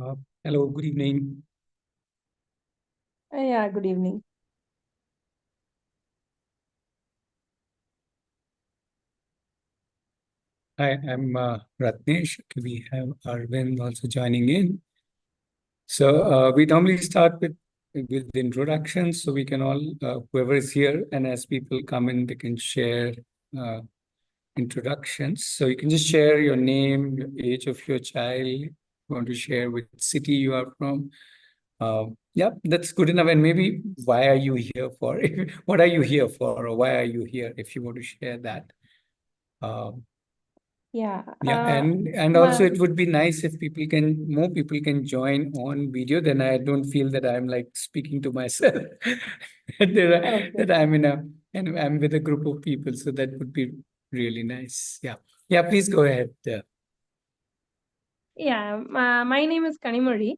Hello, good evening. Yeah, good evening. Hi, I'm Ratnesh. We have Arvind also joining in. So we normally start with the introduction, so we can all, whoever is here, and as people come in, they can share uh, introductions. So you can just share your name, your age of your child, you want to share which city you are from. Yeah, that's good enough. And maybe why are you here for? What are you here for, or why are you here? If you want to share that. Yeah, Yeah, and my, also it would be nice if more people can join on video. Then I don't feel that I'm like speaking to myself. okay. That and I'm with a group of people, so that would be really nice. Yeah, yeah. Please go ahead. Yeah, my name is Kanimuri.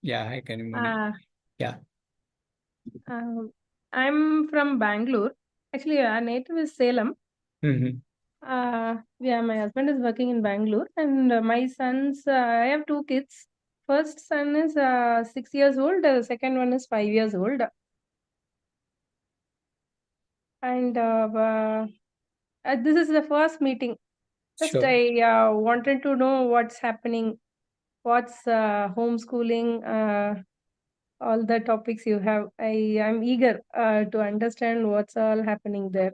Yeah, hi, Kanimani. Uh, Yeah. um, I'm from Bangalore. Actually, our native is Salem. Hmm. Yeah, my husband is working in Bangalore, and my sons, I have two kids. First son is 6 years old, second one is 5 years old. And this is the first meeting. Just Sure. I wanted to know what's happening, what's homeschooling, all the topics you have. I am eager to understand what's all happening there,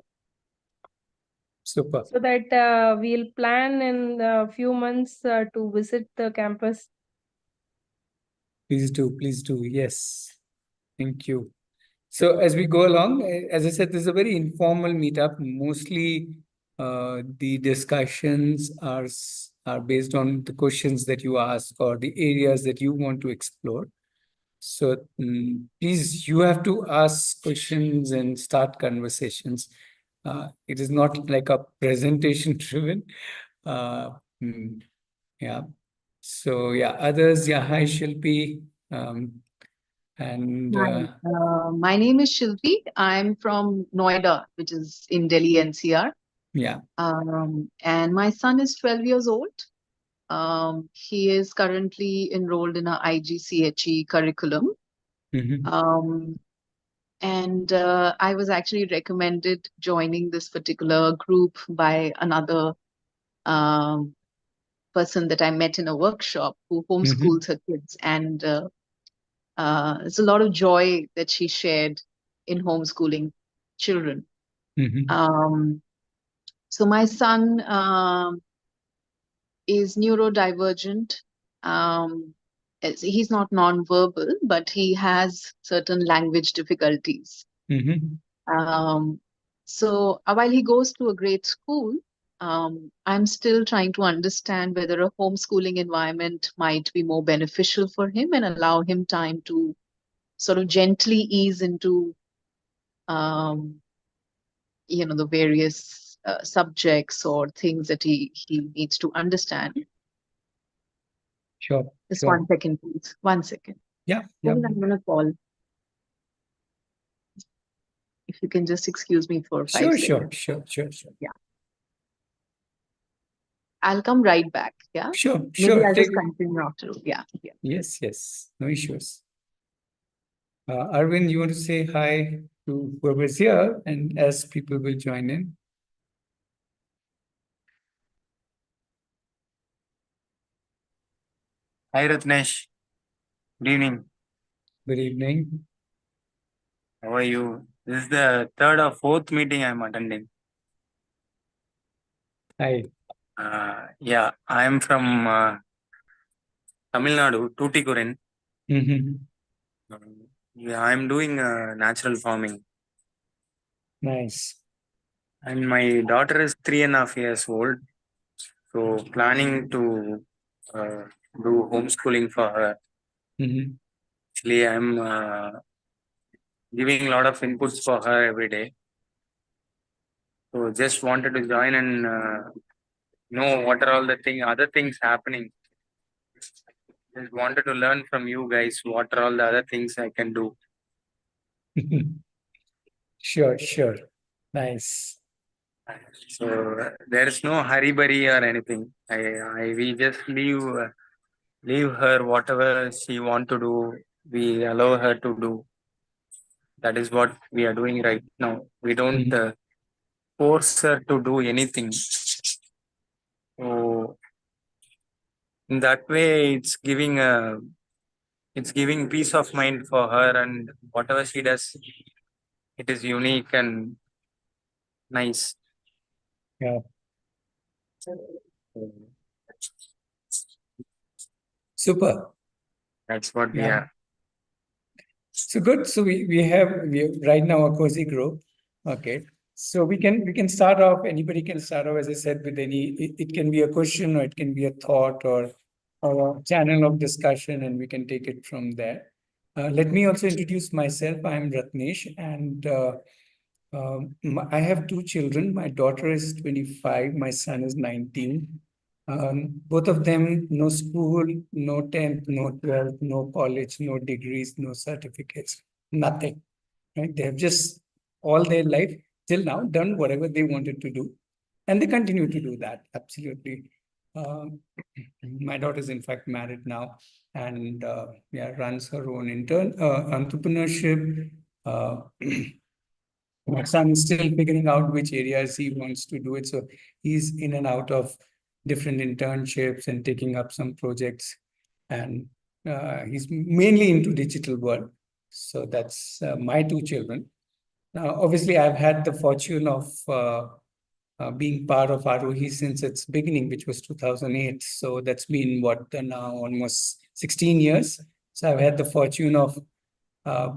Super. so that we'll plan in a few months to visit the campus. Please do. Please do. Yes. Thank you. So as we go along, as I said, this is a very informal meetup. Mostly, the discussions are based on the questions that you ask or the areas that you want to explore. So please, you have to ask questions and start conversations. It is not like a presentation driven. Uh, mm, yeah. So yeah, others. Yeah, hi Shilpi. And Hi, my name is Shilpi. I'm from Noida, which is in Delhi NCR. yeah. And my son is 12 years old. He is currently enrolled in a IGCHE curriculum. Mhm. Um, and I was actually recommended joining this particular group by another um, person that I met in a workshop who Mhm. homeschools her kids. And it's a lot of joy that she shared in homeschooling children. Mhm. Um, so my son is neurodivergent. He's not nonverbal, but he has certain language difficulties. Mhm. Um, so while he goes to a great school, I'm still trying to understand whether a homeschooling environment might be more beneficial for him and allow him time to sort of gently ease into um, the various subjects or things that he needs to understand. Sure. Just Sure. 1 second, please. 1 second. Yeah. Yeah. Who I'm going to call. If you can just excuse me for five Sure. Sure. seconds. Sure. Sure. Sure. Yeah. I'll come right back. Yeah. Sure. Maybe Sure. I'll just Take. continue after. Yeah. Yeah. Yes. Yes. No issues. Arvind, you want to say hi to whoever's here, and as people will join in. Hi Ratnesh, good evening. Good evening. How are you? This is the third or fourth meeting I'm attending. Hi. Yeah, I'm from Tamil Nadu, Tuticorin. Mhm. Yeah, I'm doing natural farming, Nice. and my daughter is 3.5 years old. So planning to uh, do homeschooling for her. Mhm. Actually, I'm giving a lot of inputs for her every day. So just wanted to join and know what are all the other things happening. Just wanted to learn from you guys what are all the other things I can do. Sure. Sure. Nice. So there is no hurry burry or anything. We just leave leave her whatever she want to do. We allow her to do. That is what we are doing right now. We don't force her to do anything. So in that way, it's giving peace of mind for her, and whatever she does, it is unique and nice. Yeah. So Super. that's what we Yeah. are. So good. So we have right now a cozy group. Okay. So we can start off. Anybody can start off, as I said, with any. It can be a question, or it can be a thought, or a channel of discussion, and we can take it from there. Let me also introduce myself. I'm Ratnesh, and I have two children. My daughter is 25. My son is 19. Both of them, no school, no 10th, no 12th, no college, no degrees, no certificates, nothing. Right? They have just all their life till now done whatever they wanted to do, and they continue to do that. Absolutely. Um, my daughter is in fact married now, and yeah, runs her own entrepreneurship. Uh, my son is still figuring out which areas he wants to do it. So he's in and out of different internships and taking up some projects. And he's mainly into digital world. So that's my two children. Now, obviously, I've had the fortune of being part of Aarohi since its beginning, which was 2008. So that's been what now almost 16 years. So I've had the fortune of uh,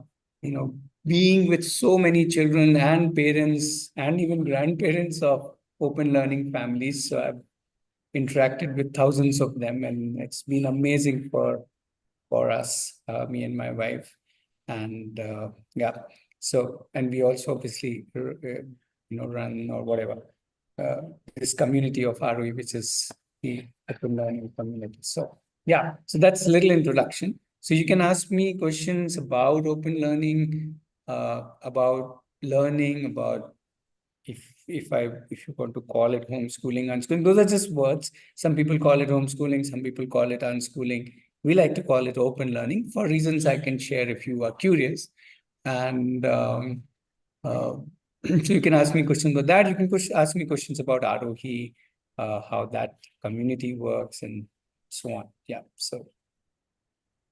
being with so many children and parents and even grandparents of open learning families. So I've interacted with thousands of them, and it's been amazing for us, me and my wife. And yeah, so, and we also obviously, run or whatever, uh, this community of Aarohi, which is the open learning community. So yeah, so that's a little introduction. So you can ask me questions about open learning, about learning, about if you want to call it homeschooling, unschooling, those are just words. Some people call it homeschooling, some people call it unschooling. We like to call it open learning for reasons I can share if you are curious. And uh, so you can ask me questions about that. You can ask me questions about Aarohi, how that community works, and so on. Yeah. So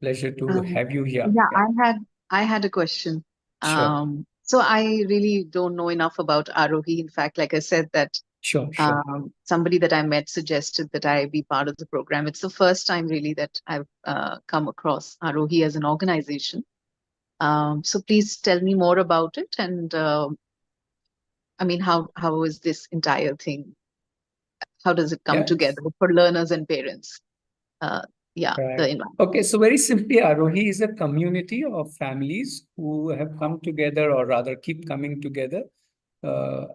pleasure to Um, have you here. yeah, Yeah. I had a question. Sure. So I really don't know enough about Aarohi. In fact, like I said, that Sure. Sure. somebody that I met suggested that I be part of the program. It's the first time really that I've come across Aarohi as an organization. So please tell me more about it, and I mean, how is this entire thing? How does it come Yeah. together for learners and parents? Uh, yeah, the Right. environment. Okay, so very simply, Aarohi is a community of families who have come together, or rather keep coming together, uh,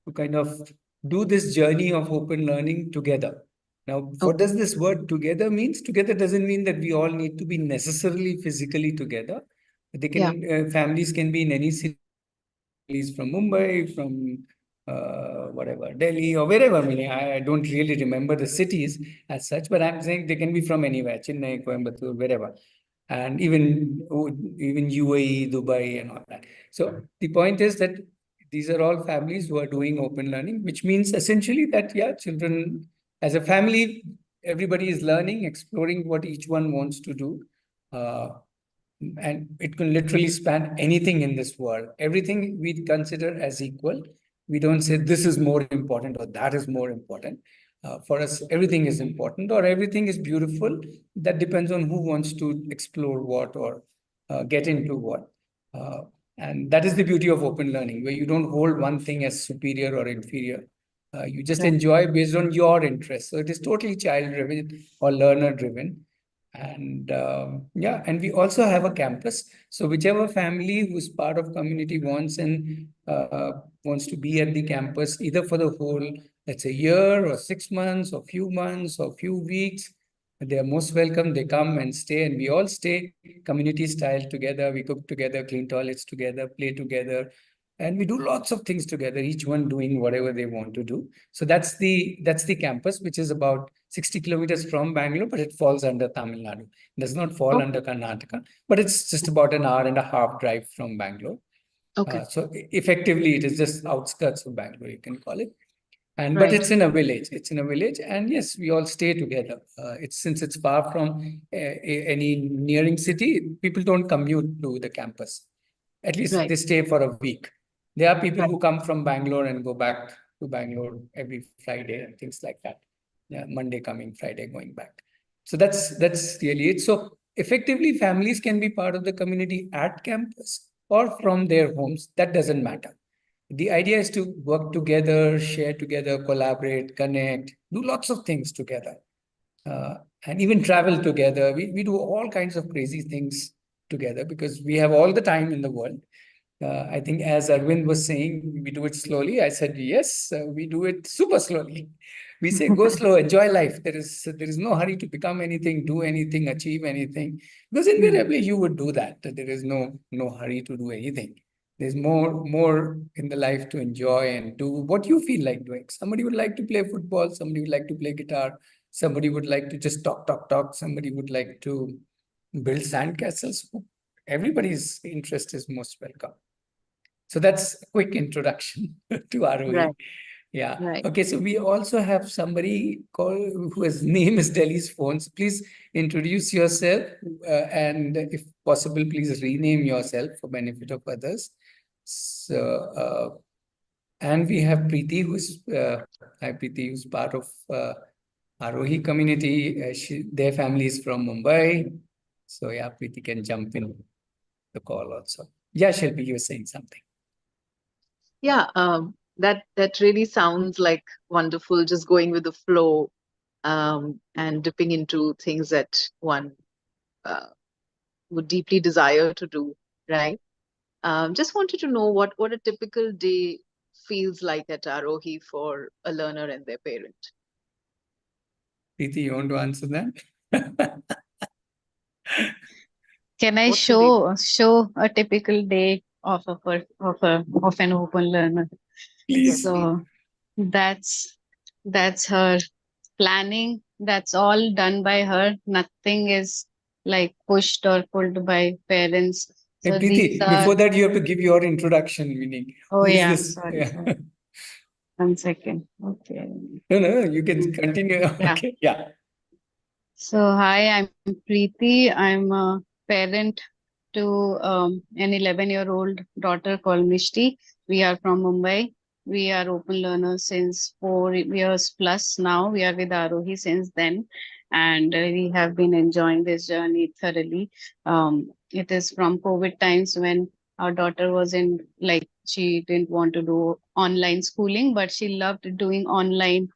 to kind of do this journey of open learning together. Now, what does this word together means? Together doesn't mean that we all need to be necessarily physically together. They Yeah, can families can be in any city, from Mumbai, from whatever, Delhi or wherever. I mean, I don't really remember the cities as such, but I'm saying they can be from anywhere, Chennai, Coimbatore, wherever, and even UAE, Dubai, and all that. So the point is that these are all families who are doing open learning, which means essentially that yeah, children as a family, everybody is learning, exploring what each one wants to do. Uh, and it can literally span anything in this world. Everything we consider as equal. We don't say this is more important or that is more important. For us, everything is important or everything is beautiful. That depends on who wants to explore what or get into what. Uh, and that is the beauty of open learning, where you don't hold one thing as superior or inferior. You just right. enjoy based on your interests. So it is totally child driven or learner driven. And yeah, and we also have a campus. So whichever family who's part of community wants to be at the campus, either for the whole, let's say, year or 6 months or few months or few weeks, they are most welcome. They come and stay, and we all stay community style together. We cook together, clean toilets together, play together, and we do lots of things together, each one doing whatever they want to do. So that's the campus, which is about 60 kilometers from Bangalore, but it falls under Tamil Nadu. It does not fall under Karnataka, but it's just about an hour and a half drive from Bangalore. Okay. So effectively, it is just outskirts of Bangalore, you can call it. And but it's in a village. It's in a village, and yes, we all stay together. Since it's far from any nearing city, people don't commute to the campus. At least they stay for a week. There are people who come from Bangalore and go back to Bangalore every Friday and things like that. Yeah, Monday coming, Friday going back. So that's really it. So effectively, families can be part of the community at campus or from their homes. That doesn't matter. The idea is to work together, share together, collaborate, connect, do lots of things together, and even travel together. We do all kinds of crazy things together because we have all the time in the world. I think as Arvind was saying, we do it slowly. I said, yes, we do it super slowly. We say, go slow, enjoy life. There is no hurry to become anything, do anything, achieve anything. Because invariably you would do that. There is no hurry to do anything. There's more in the life to enjoy and do what you feel like doing. Somebody would like to play football. Somebody would like to play guitar. Somebody would like to just talk. Somebody would like to build sandcastles. Everybody's interest is most welcome. So that's a quick introduction to Aarohi. Yeah. Right. Okay. So we also have somebody whose name is Delhi's phone. So please introduce yourself, and if possible, please rename yourself for benefit of others. So, and we have Preeti, hi Preeti, who's part of Aarohi community. Their family is from Mumbai. So yeah, Preeti can jump in the call also. Yeah, Shilpi, you were saying something. Yeah, that really sounds like wonderful, just going with the flow, and dipping into things that one would deeply desire to do, right? Just wanted to know what a typical day feels like at Aarohi for a learner and their parent. Preeti, you want to answer that? Can I What do they show a typical day of an open learner? Please. So that's her planning. That's all done by her. Nothing is like pushed or pulled by parents. Hey, So Preeti, these are. before that, you have to give your introduction, meaning Oh who is yeah, this? sorry, Yeah. sorry. 1 second. Okay. No, you can continue. Yeah. Okay, yeah. So hi, I'm Preeti. I'm a parent to an 11-year-old daughter called Mishti. We are from Mumbai. We are open learners since 4 years plus now. We are with Aarohi since then, and we have been enjoying this journey thoroughly. It is from COVID times when our daughter was in, like, she didn't want to do online schooling, but she loved doing online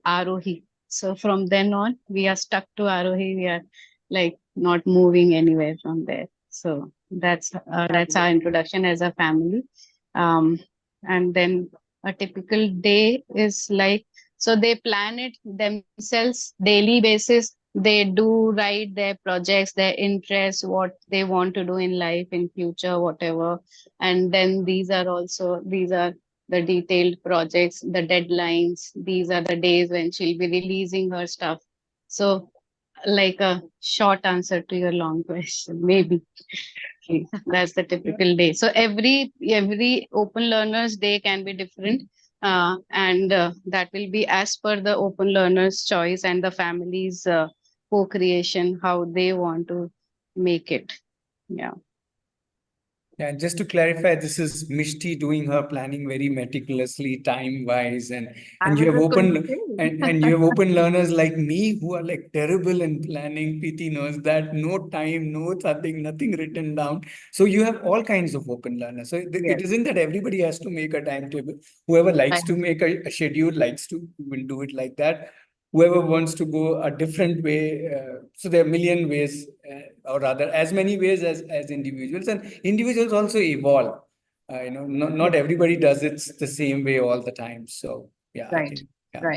Aarohi. So from then on, we are stuck to Aarohi. We are like not moving anywhere from there. So that's our introduction as a family. And then a typical day is like, so they plan it themselves daily basis. They do write their projects, their interests, what they want to do in life, in future, whatever. And then these are the detailed projects, the deadlines. These are the days when she'll be releasing her stuff. So, like a short answer to your long question, maybe. Okay, that's the typical day. So every open learner's day can be different, and that will be as per the open learner's choice and the family's co-creation, how they want to make it. Yeah. Yeah, just to clarify, this is Mishti doing her planning very meticulously, time-wise, and you have open learners like me who are like terrible in planning. Preeti knows that, no time, no nothing written down. So you have all kinds of open learners. So it isn't that everybody has to make a timetable. Whoever likes to make a schedule will do it like that. Whoever wants to go a different way, so there are a million ways, or rather as many ways as individuals, and individuals also evolve. Not everybody does it the same way all the time. So yeah, I think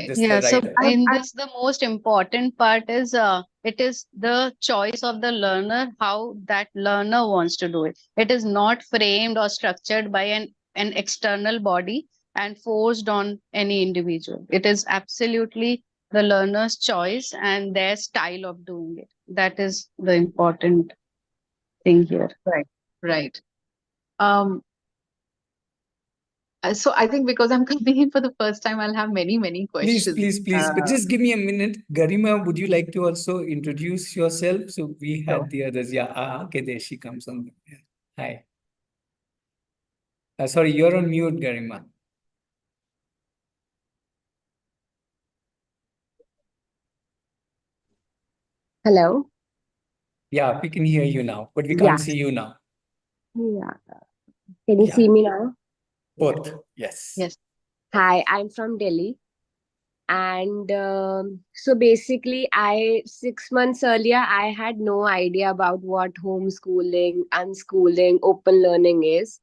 this is the So right. in this, the most important part is it is the choice of the learner, how that learner wants to do it. It is not framed or structured by an an external body and forced on any individual. It is absolutely the learner's choice and their style of doing it. That is the important thing here. Right. Right. Um, so I think because I'm coming in for the first time, I'll have many, many Please, questions. please, please. But just give me a minute. Garima, would you like to also introduce yourself? So we had the others. Yeah. Okay, there she comes on. Yeah. Hi. Sorry, you're on mute, Garima. Hello. Yeah, we can hear you now, but we Yeah. can't see you now. Yeah. Can you Yeah. see me now? Both. Yes. Yes. Hi, I'm from Delhi. And so basically, 6 months earlier, I had no idea about what homeschooling, unschooling, open learning is.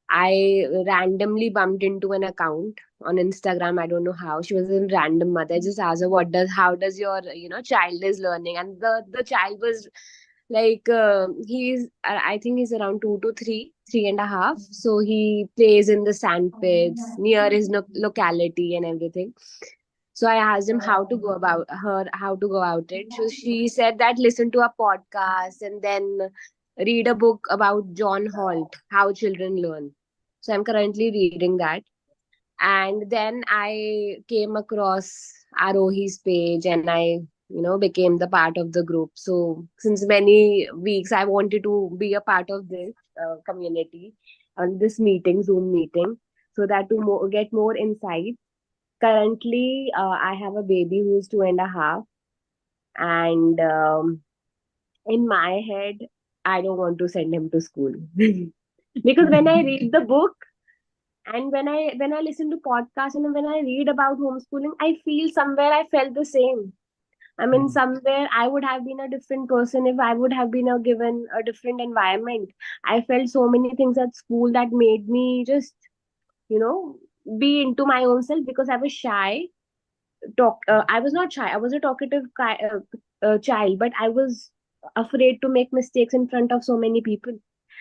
I randomly bumped into an account on Instagram. I don't know how. She was a random mother. I just asked her, how does your, child is learning? And the child was like, I think he's around 2 to 3, 3.5. So he plays in the sand pits near his locality and everything. So I asked him how to go about it. So she said that listen to a podcast and then read a book about John Holt, How Children Learn. So I'm currently reading that. And then I came across Aarohi's page and became the part of the group. So since many weeks, I wanted to be a part of this community on this meeting, Zoom meeting, so that to get more insight. Currently, I have a baby who's 2.5, and in my head, I don't want to send him to school because when I read the book and when I listen to podcasts and when I read about homeschooling, I feel somewhere I felt the same. I mean, somewhere I would have been a different person if I would have been given a different environment. I felt so many things at school that made me just, you know, be into my own self because I was shy. I was not shy. I was a talkative child, but I was afraid to make mistakes in front of so many people.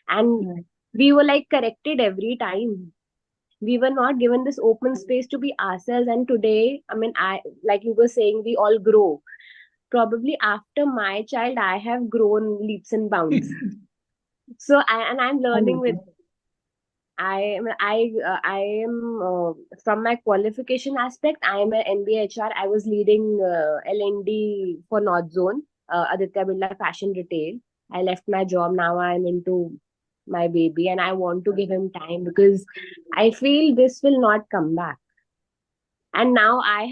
And Right. we were like corrected every time. We were not given this open space to be ourselves. And today, I mean, like you were saying, we all grow. Probably after my child, I have grown leaps and bounds. So I'm learning with. I am from my qualification aspect. I am an MBA HR. I was leading L&D for North Zone, Aditya Birla Fashion Retail. I left my job. Now I'm into my baby, and I want to give him time because I feel this will not come back. And now I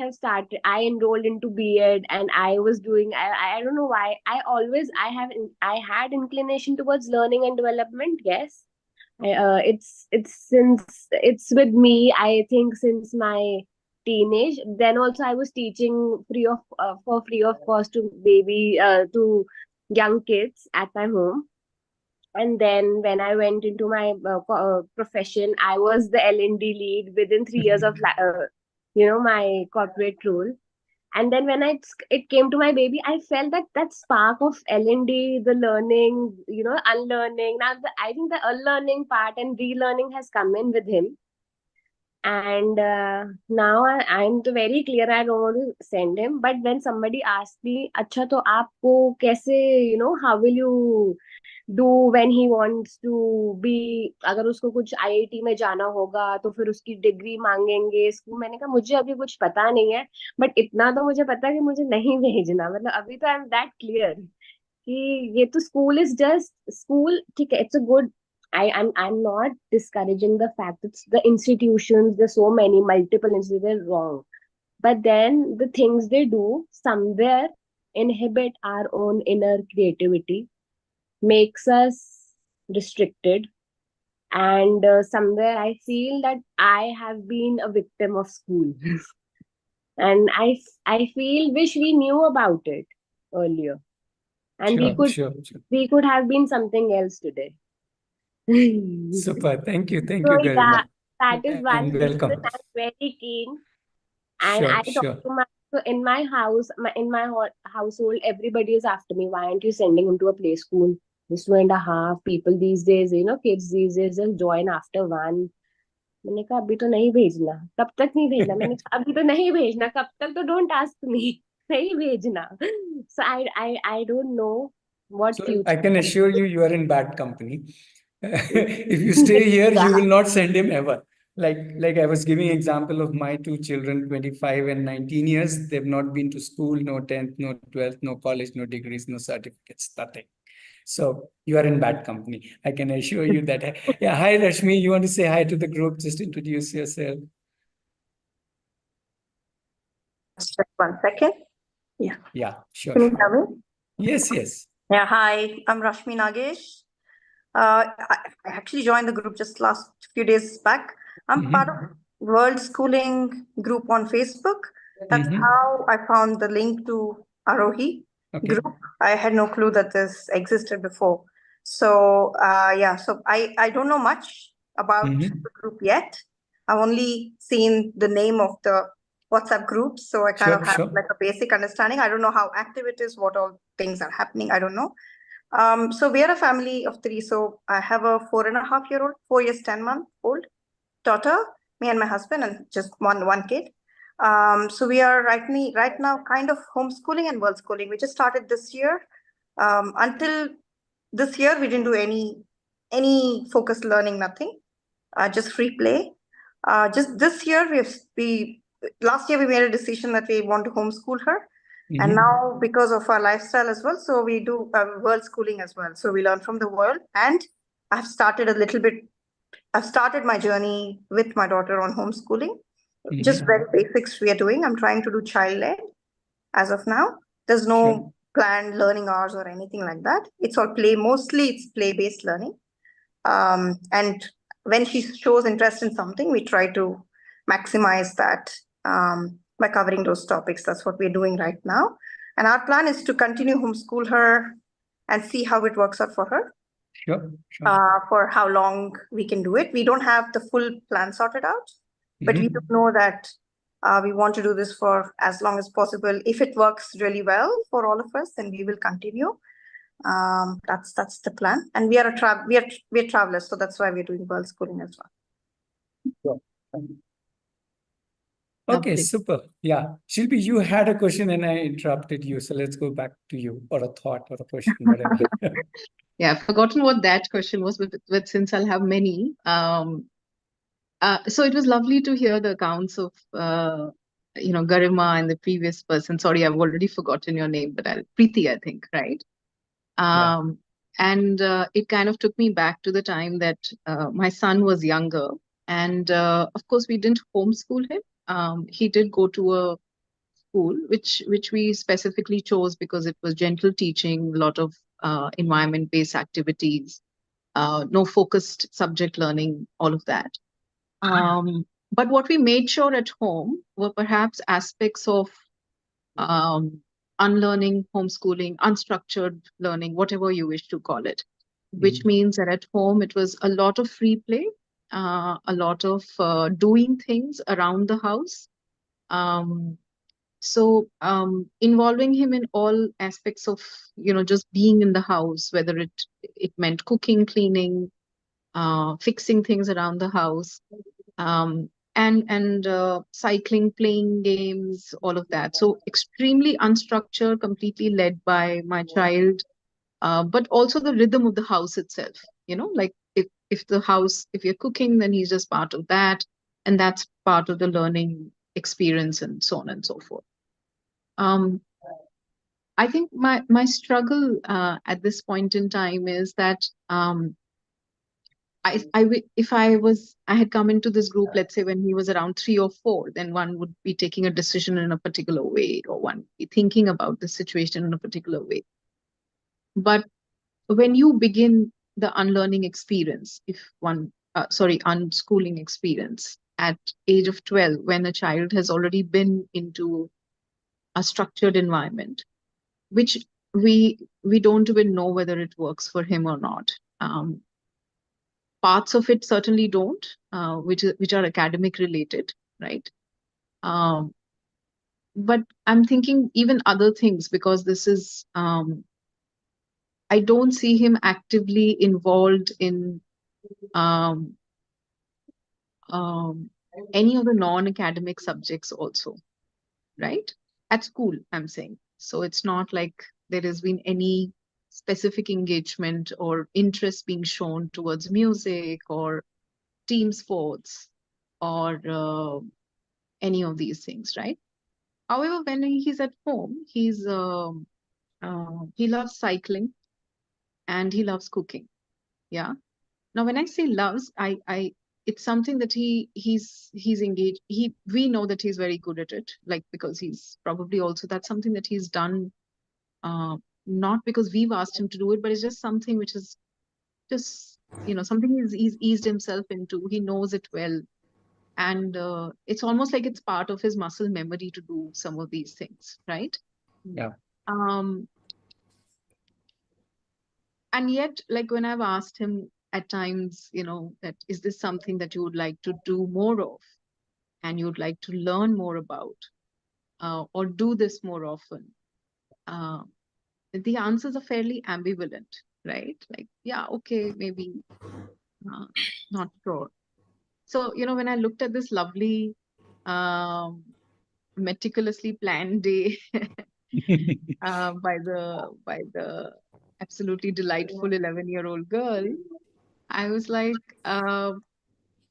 enrolled into B.Ed, and I was doing. I don't know why. I had inclination towards learning and development. Yes, it's with me, I think, since my teenage. Then also I was teaching for free of cost to young kids at my home. And then when I went into my profession, I was the L&D lead within 3 years of my corporate role. And then when it came to my baby, I felt that spark of L&D, the learning, unlearning. Now I think the unlearning part and relearning has come in with him. And now I'm to very clear, I don't want to send him. But when somebody asked me, "Acha, to aapko kaise, how will you do when he wants to be, अगर उसको कुछ IIT में जाना होगा तो फिर उसकी degree मांगेंगे स्कूल?" मैंने कहा मुझे अभी कुछ पता नहीं है, बट इतना तो मुझे पता है कि मुझे नहीं भेजना। मतलब अभी तो आई एम दैट क्लियर कि ये तो स्कूल इज जस्ट स्कूल, ठीक है, it's a good. I'm not discouraging the fact that the institutions, there's so many multiple institutions, they're wrong. But then the things they do somewhere inhibit our own inner creativity, makes us restricted. And somewhere I feel that I have been a victim of school. And I feel wish we knew about it earlier, and Sure. we could have been something else today. Super. Thank you, So Garima. that is one And reason welcome. I'm very keen. And I talk Sure. to in my house, in my household, everybody is after me. Why aren't you sending him to a play school? He's 2.5. People these days, kids these days just join after 1. मैंने कहा अभी तो नहीं भेजना, कब तक नहीं भेजना, मैंने कहा अभी तो नहीं भेजना, कब तक तो डोंट आस्क मी, नहीं भेजना. So I don't know what So I future. can assure you, you are in bad company. If you stay here, you will not send him ever. Like I was giving example of my two children, 25 and 19 years. They've not been to school, no 10th, no 12th, no college, no degrees, no certificates, nothing. So you are in bad company. I can assure you that. Yeah. Hi, Rashmi. You want to say hi to the group? Just introduce yourself. Just 1 second. Yeah. Yeah, sure. Can you hear me? Yes, yes. Yeah, hi, I'm Rashmi Nagesh. I actually joined the group just last few days back. I'm part of World Schooling group on Facebook. That's how I found the link to Aarohi group. I had no clue that this existed before. So yeah, so I don't know much about the group yet. I've only seen the name of the WhatsApp group, so I kind of have like a basic understanding. I don't know how active it is, what all things are happening. I don't know. So we are a family of 3. So I have a 4.5-year-old, 4 years, 10-month-old daughter, me and my husband, and just one kid. So we are right now kind of homeschooling and world schooling. We just started this year. Until this year, we didn't do any focused learning, nothing, just free play. Just this year, last year we made a decision that we want to homeschool her. And now, because of our lifestyle as well, so we do world schooling as well. So we learn from the world. And I've started my journey with my daughter on homeschooling. Just very basics we are doing. I'm trying to do child-led as of now. There's no planned learning hours or anything like that. It's all play. Mostly it's play-based learning. And when she shows interest in something, we try to maximize that by covering those topics. That's what we're doing right now. And our plan is to continue homeschool her and see how it works out for her. For how long we can do it. We don't have the full plan sorted out, but we do know that we want to do this for as long as possible. If it works really well for all of us, then we will continue. That's the plan. And we are we're travelers, so that's why we're doing world schooling as well. Okay, super. Yeah. Shilpi, you had a question and I interrupted you. So let's go back to you, or a thought or a question, whatever. Yeah, I've forgotten what that question was, but since I'll have many. So it was lovely to hear the accounts of Garima and the previous person. Sorry, I've already forgotten your name, but Preeti, I think, right? And it kind of took me back to the time that my son was younger. And of course, we didn't homeschool him. He did go to a school, which we specifically chose because it was gentle teaching, a lot of environment-based activities, no focused subject learning, all of that. But what we made sure at home were perhaps aspects of unlearning, homeschooling, unstructured learning, whatever you wish to call it, which means that at home it was a lot of free play, a lot of doing things around the house. So involving him in all aspects of, just being in the house, whether it meant cooking, cleaning, fixing things around the house, and cycling, playing games, all of that. So extremely unstructured, completely led by my child, but also the rhythm of the house itself. Like if you're cooking, then he's just part of that, and that's part of the learning experience, and so on and so forth. I think my struggle at this point in time is that if I had come into this group, let's say when he was around 3 or 4, then one would be taking a decision in a particular way, or one would be thinking about the situation in a particular way. But when you begin the unlearning experience, unschooling experience at age of 12, when a child has already been into a structured environment, which we don't even know whether it works for him or not. Parts of it certainly don't, which are academic related, right? But I'm thinking even other things, because this is, I don't see him actively involved in any of the non-academic subjects also, right? At school, I'm saying. So it's not like there has been any specific engagement or interest being shown towards music or team sports or any of these things, right? However, when he's at home, he loves cycling and he loves cooking. Yeah. Now, when I say loves, it's something that he's engaged. We know that he's very good at it, like because he's probably also that's something that he's done, not because we've asked him to do it, but it's just something which is just something he's eased himself into. He knows it well, and it's almost like it's part of his muscle memory to do some of these things, right? Yeah. And yet, like when I've asked him at times, that is this something that you would like to do more of and you'd like to learn more about, or do this more often? The answers are fairly ambivalent, right? Like, yeah, okay, maybe, not sure. So, when I looked at this lovely, meticulously planned day by the absolutely delightful 11-year-old girl, I was like,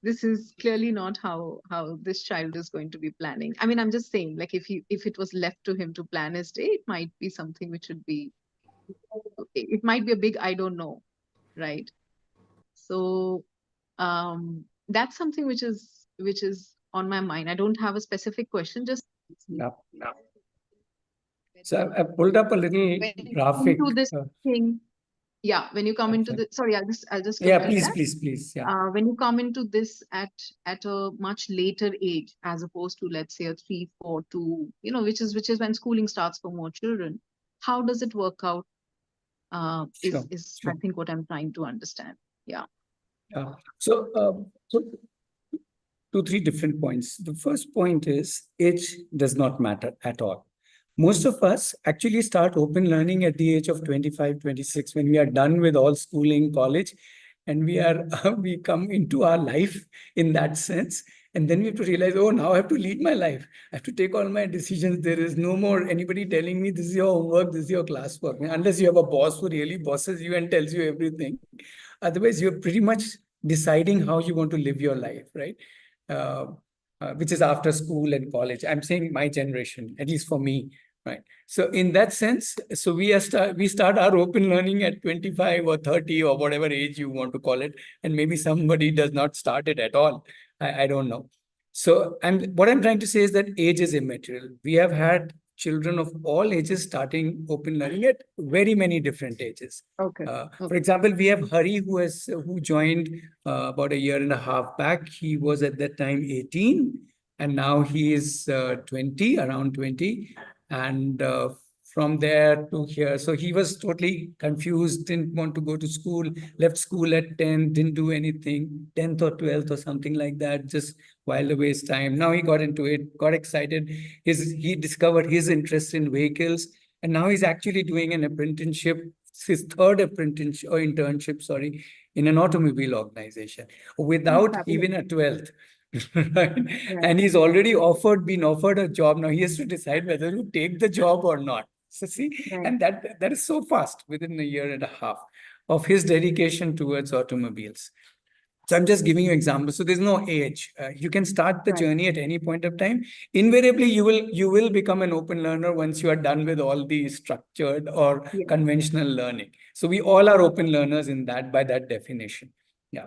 this is clearly not how this child is going to be planning. I mean, I'm just saying, like, if it was left to him to plan his day, it might be something which it might be a big I don't know, right? So that's something which is on my mind. I don't have a specific question, just Yeah. So I pulled up a little graphic. into this thing. Yeah, when you come into the sorry, I'll just Yeah, complete please. Yeah. when you come into this at a much later age, as opposed to, let's say, a 3, 4, 2, which is when schooling starts for more children, how does it work out? Sure. I think what I'm trying to understand. Yeah. So 2-3 different points. The first point is age does not matter at all. Most of us actually start open learning at the age of 25, 26, when we are done with all schooling, college, and we come into our life in that sense. And then we have to realize, oh, now I have to lead my life. I have to take all my decisions. There is no more anybody telling me this is your homework, this is your classwork. Unless you have a boss who really bosses you and tells you everything. Otherwise, you're pretty much deciding how you want to live your life, right? Which is after school and college. I'm saying my generation, at least for me, right? So in that sense, so we start our open learning at 25 or 30 or whatever age you want to call it, and maybe somebody does not start it at all. I don't know. So what I'm trying to say is that age is immaterial. We have had children of all ages starting open learning at very many different ages. Okay. For example, we have Hari who joined about a year and a half back. He was at that time 18, and now he is 20, around 20. And from there to here, so he was totally confused, didn't want to go to school, left school at 10, didn't do anything, 10th or 12th or something like that, just while away his time. Now he got into it, got excited. He discovered his interest in vehicles, and now he's actually doing an apprenticeship, his third apprenticeship or internship, sorry, in an automobile organization without even a 12th. Right? And he's already been offered a job. Now he has to decide whether to take the job or not. So see, and that is so fast, within a year and a half of his dedication towards automobiles. So I'm just giving you examples. So there's no age. You can start the journey at any point of time. Invariably, you will become an open learner once you are done with all the structured or conventional learning. So we all are open learners by that definition. Yeah.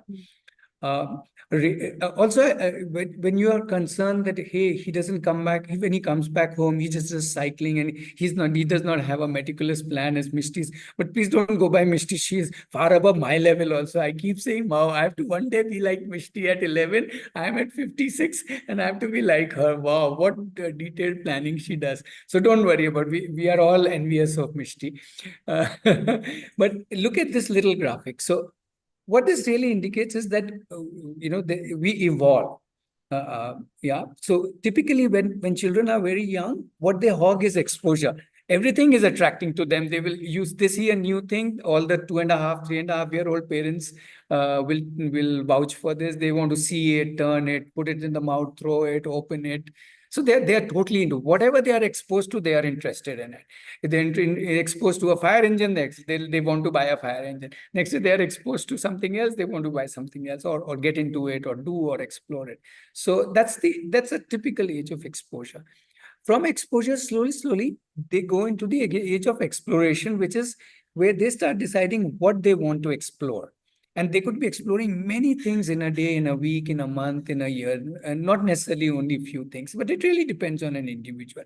Also, when you are concerned that, hey, he doesn't come back, when he comes back home, he just is cycling and he does not have a meticulous plan as Mishti's. But please don't go by Mishti. She is far above my level also. I keep saying, wow, I have to one day be like Mishti at 11. I'm at 56 and I have to be like her. Wow, what detailed planning she does. So don't worry about it. We are all envious of Mishti. But look at this little graphic. So what this really indicates is that we evolve. Yeah. So typically, when children are very young, what they hog is exposure. everything is attracting to them. They see a new thing. All the 2.5, 3.5-year-old parents will vouch for this. They want to see it, turn it, put it in the mouth, throw it, open it. So they are totally into whatever they are exposed to. They are interested in it. If they're exposed to a fire engine, they want to buy a fire engine. Next, if they are exposed to something else, they want to buy something else, or get into it, or do, or explore it. So that's a typical age of exposure. From exposure, slowly, they go into the age of exploration, which is where they start deciding what they want to explore. And they could be exploring many things in a day, in a week, in a month, in a year, and not necessarily only few things, but it really depends on an individual.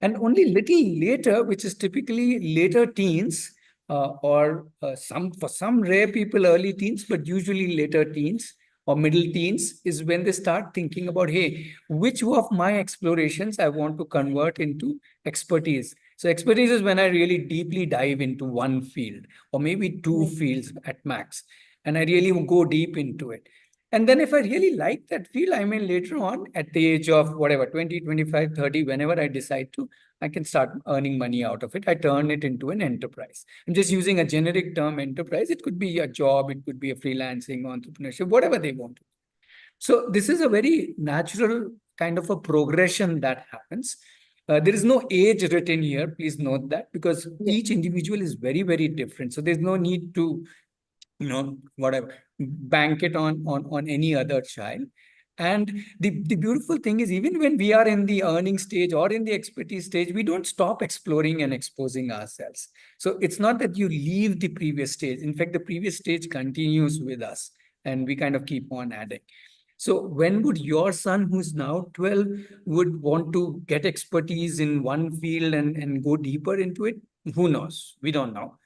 And only little later, which is typically later teens, or for some rare people, early teens, but usually later teens or middle teens, is when they start thinking about, hey, which of my explorations I want to convert into expertise. So expertise is when I really deeply dive into one field, or maybe two fields at max, and I really go deep into it. And then if I really like that field, I mean, later on at the age of whatever, 20, 25, 30, whenever I decide to, I can start earning money out of it. I turn it into an enterprise. I'm just using a generic term, enterprise. It could be a job, it could be a freelancing, entrepreneurship, whatever they want. So this is a very natural kind of a progression that happens. There is no age written here. Please note that, because each individual is very, very different. So there's no need to, whatever, bank it on any other child. And the beautiful thing is, even when we are in the earning stage or in the expertise stage, we don't stop exploring and exposing ourselves. So it's not that you leave the previous stage. In fact, the previous stage continues with us, and we kind of keep on adding. So when would your son, who's now 12, would want to get expertise in one field and go deeper into it? Who knows? We don't know.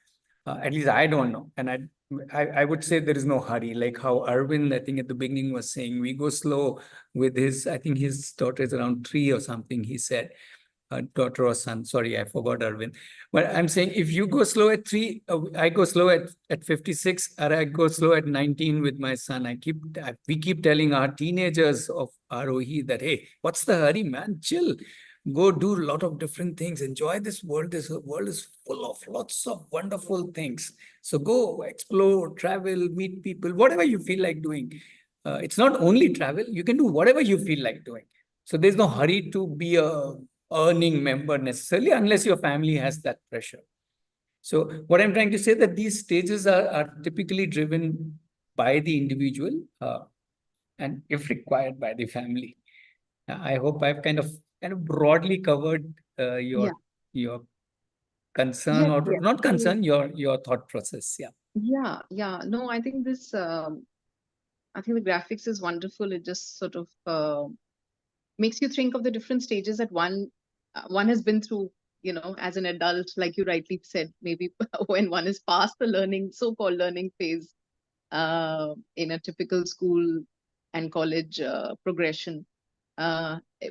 At least I don't know. And I would say there is no hurry. Like how Arvind, I think at the beginning, was saying, we go slow with I think his daughter is around 3 or something, he said. Daughter or son, sorry, I forgot Arvind. But I'm saying, if you go slow at 3, I go slow at 56, or I go slow at 19 with my son. We keep telling our teenagers of Aarohi that, hey, what's the hurry, man? Chill. Go do a lot of different things. Enjoy this world. This world is full of lots of wonderful things. So go explore, travel, meet people, whatever you feel like doing. It's not only travel. You can do whatever you feel like doing. So there's no hurry to be a earning member necessarily, unless your family has that pressure. So what I'm trying to say, that these stages are typically driven by the individual, and if required, by the family. I hope I've kind of broadly covered your concern, or not concern, your thought process. Yeah. No, I think I think the graphics is wonderful. It just sort of makes you think of the different stages that one has been through, as an adult, like you rightly said, maybe when one is past the so-called learning phase in a typical school and college progression.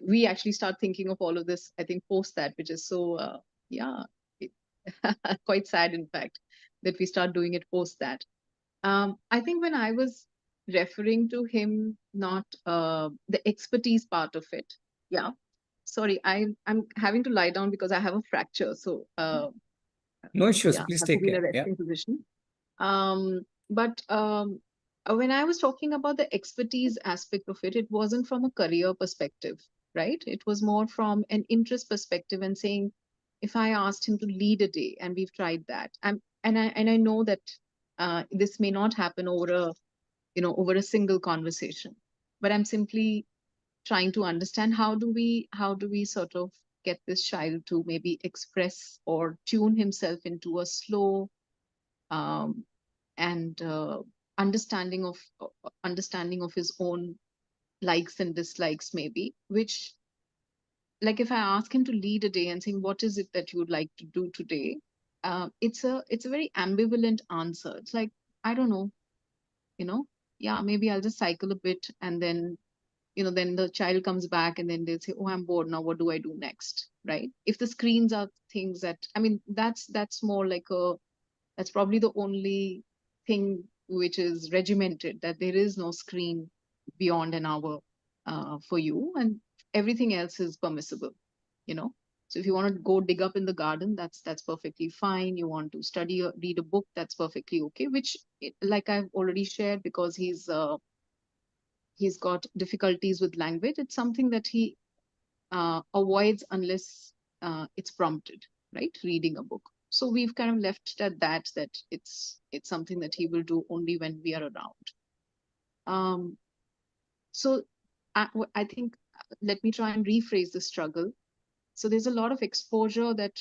We actually start thinking of all of this, I think, post that, which is so, quite sad, in fact, that we start doing it post that. I think when I was referring to him, not the expertise part of it. Yeah. Sorry, I'm having to lie down because I have a fracture. So no issues. yeah, Please have to take be in a care. resting position. But when I was talking about the expertise aspect of it, it wasn't from a career perspective, right? It was more from an interest perspective, and saying, if I asked him to lead a day, and we've tried that, and I know that this may not happen over a single conversation, but I'm simply trying to understand, how do we sort of get this child to maybe express or tune himself into a slow and understanding of his own likes and dislikes, maybe, which, like, if I ask him to lead a day and saying, what is it that you would like to do today, it's a very ambivalent answer. It's like, I don't know, yeah, maybe I'll just cycle a bit, and then then the child comes back, and then they'll say, oh, I'm bored now, what do I do next, right? If the screens are things that, I mean, that's more like that's probably the only thing which is regimented, that there is no screen beyond an hour for you, and everything else is permissible, So if you want to go dig up in the garden, that's perfectly fine. You want to study or read a book, that's perfectly okay. Which, like I've already shared, because he's got difficulties with language, it's something that he avoids unless it's prompted, right? Reading a book. So we've kind of left it at that it's something that he will do only when we are around. So I think, let me try and rephrase the struggle. So there's a lot of exposure that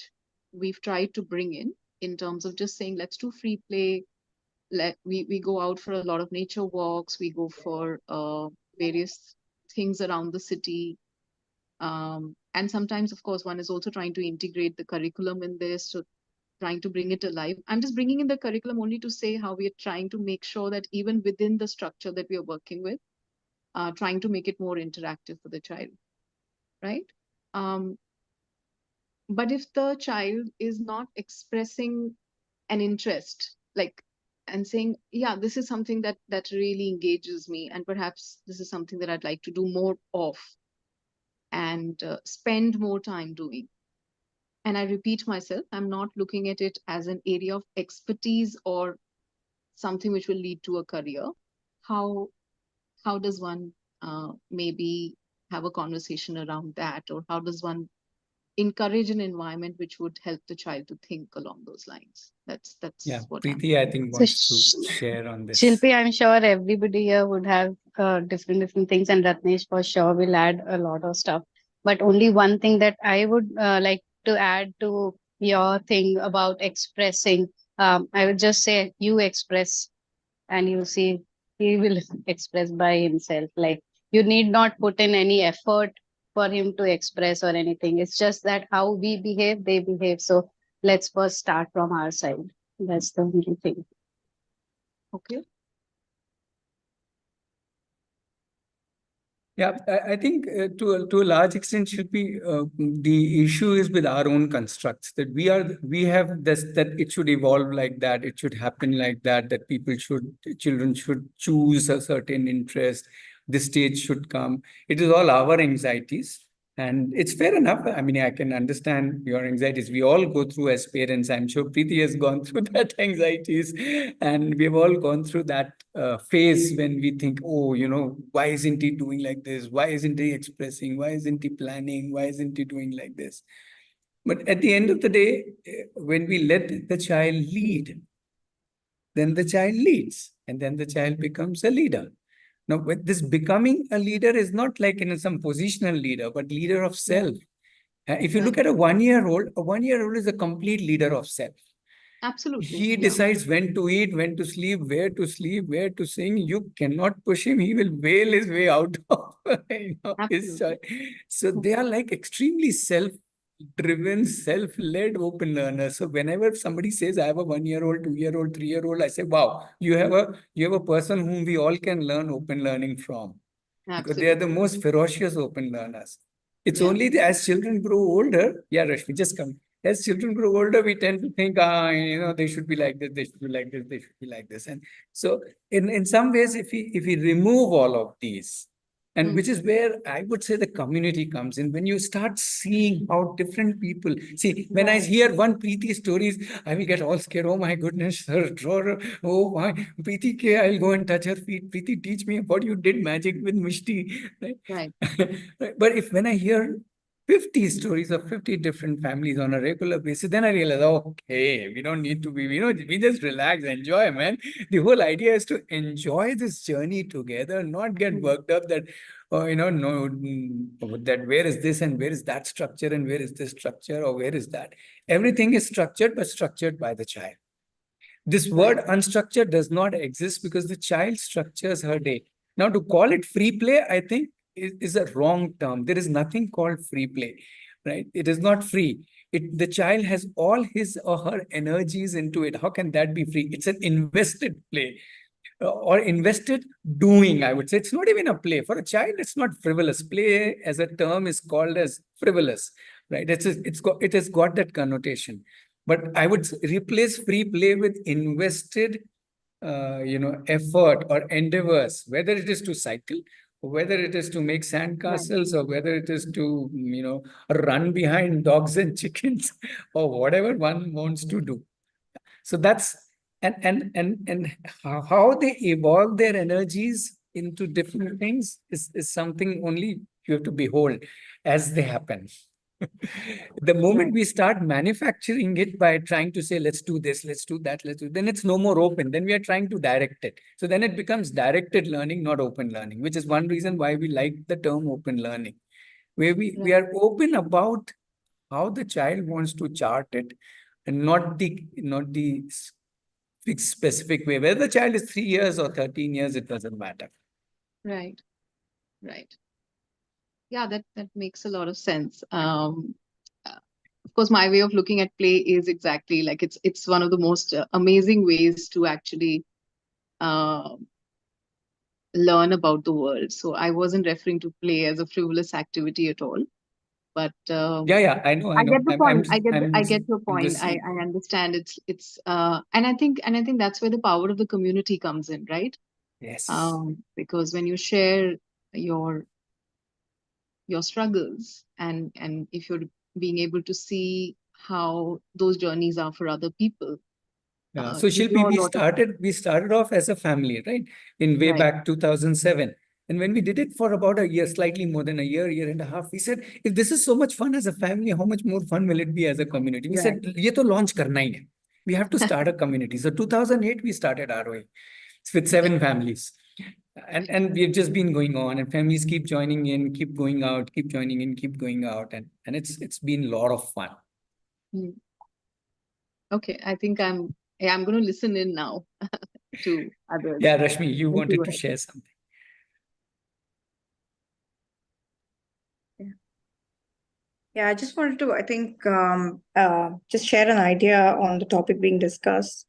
we've tried to bring in terms of just saying, let's do free play. We go out for a lot of nature walks. We go for various things around the city. And sometimes, of course, one is also trying to integrate the curriculum in this, so trying to bring it alive. I'm just bringing in the curriculum only to say how we are trying to make sure that even within the structure that we are working with, trying to make it more interactive for the child, right? But if the child is not expressing an interest, like, and saying, yeah, this is something that really engages me, and perhaps this is something that I'd like to do more of and spend more time doing. And I repeat myself, I'm not looking at it as an area of expertise or something which will lead to a career. How does one maybe have a conversation around that, or how does one encourage an environment which would help the child to think along those lines? That's what Preeti, I think, So wants to share on this. Shilpi, I'm sure everybody here would have different things, and Ratnesh for sure will add a lot of stuff. But only one thing that I would like to add to your thing about expressing, I would just say you express, and you see he will express by himself. Like, you need not put in any effort for him to express or anything. It's just that how we behave, they behave. So let's first start from our side. That's the only thing. Okay. Yeah, I think to a large extent should be the issue is with our own constructs, that we have this, that it should evolve like that, it should happen like that, that children should choose a certain interest, this stage should come. It is all our anxieties. And it's fair enough. I mean, I can understand your anxieties. We all go through as parents. I'm sure Preeti has gone through that anxieties. And we've all gone through that phase when we think, oh, why isn't he doing like this? Why isn't he expressing? Why isn't he planning? Why isn't he doing like this? But at the end of the day, when we let the child lead, then the child leads. And then the child becomes a leader. Now, with this becoming a leader is not like some positional leader, but leader of self. If you look at a 1-year-old is a complete leader of self. Absolutely. He decides when to eat, when to sleep, where to sing. You cannot push him. He will wail his way out of his choice. So they are like extremely self-driven, self-led open learners. So whenever somebody says, I have a 1-year-old, 2-year-old, 3-year-old, I say, wow, you have a person whom we all can learn open learning from. Because they are the most ferocious open learners. It's only as children grow older. Yeah, Rashmi, just come. As children grow older, we tend to think, they should be like this, they should be like this, they should be like this. And so in some ways, if we remove all of these, and which is where I would say the community comes in, when you start seeing how different people see. When I hear one Preeti stories, I will get all scared. Oh my goodness, her drawer. Oh my Preeti, I'll go and touch her feet. Preeti, teach me what you did magic with Mishti. Right. But when I hear 50 stories of 50 different families on a regular basis, then I realize, okay, we don't need to be, we just relax, enjoy, man. The whole idea is to enjoy this journey together, not get worked up that, that where is this and where is that structure and where is this structure or where is that. Everything is structured, but structured by the child. This word unstructured does not exist because the child structures her day. Now, to call it free play, I think is a wrong term. There is nothing called free play, right? It is not free. The child has all his or her energies into it. How can that be free? It's an invested play or invested doing, I would say. It's not even a play. For a child, it's not frivolous. Play as a term is called as frivolous, right? It has got that connotation. But I would replace free play with invested, effort or endeavors, whether it is to cycle, whether it is to make sandcastles or whether it is to, run behind dogs and chickens or whatever one wants to do. So that's and how they evolve their energies into different things is something only you have to behold as they happen. The moment we start manufacturing it by trying to say, let's do this, let's do that, then it's no more open. Then we are trying to direct it. So then it becomes directed learning, not open learning, which is one reason why we like the term open learning, where we are open about how the child wants to chart it and not the fixed specific way. Whether the child is 3 years or 13 years, it doesn't matter. Right. Yeah, that makes a lot of sense. Of course, my way of looking at play is exactly like it's one of the most amazing ways to actually learn about the world. So I wasn't referring to play as a frivolous activity at all. But Yeah, I know. I get the point. I get your I'm point. just I understand. It's and I think that's where the power of the community comes in, right? yes. Because when you share your struggles and if you're being able to see how those journeys are for other people, So you Shilpi, draw a lot of we started off as a family, right? In way Right. back 2007. And when we did it for about a year, slightly more than a year and a half, we said, if this is so much fun as a family, how much more fun will it be as a community? We said, ye to launch karna hi hai. We have to start a community. So 2008, we started Aarohi with 7 families. And we've just been going on, and families keep joining in, keep going out, keep joining in, keep going out. And it's been a lot of fun. Okay, I think I'm going to listen in now to others. Yeah, Rashmi, you Thank wanted you. to share something. Yeah, I just wanted to, I think, just share an idea on the topic being discussed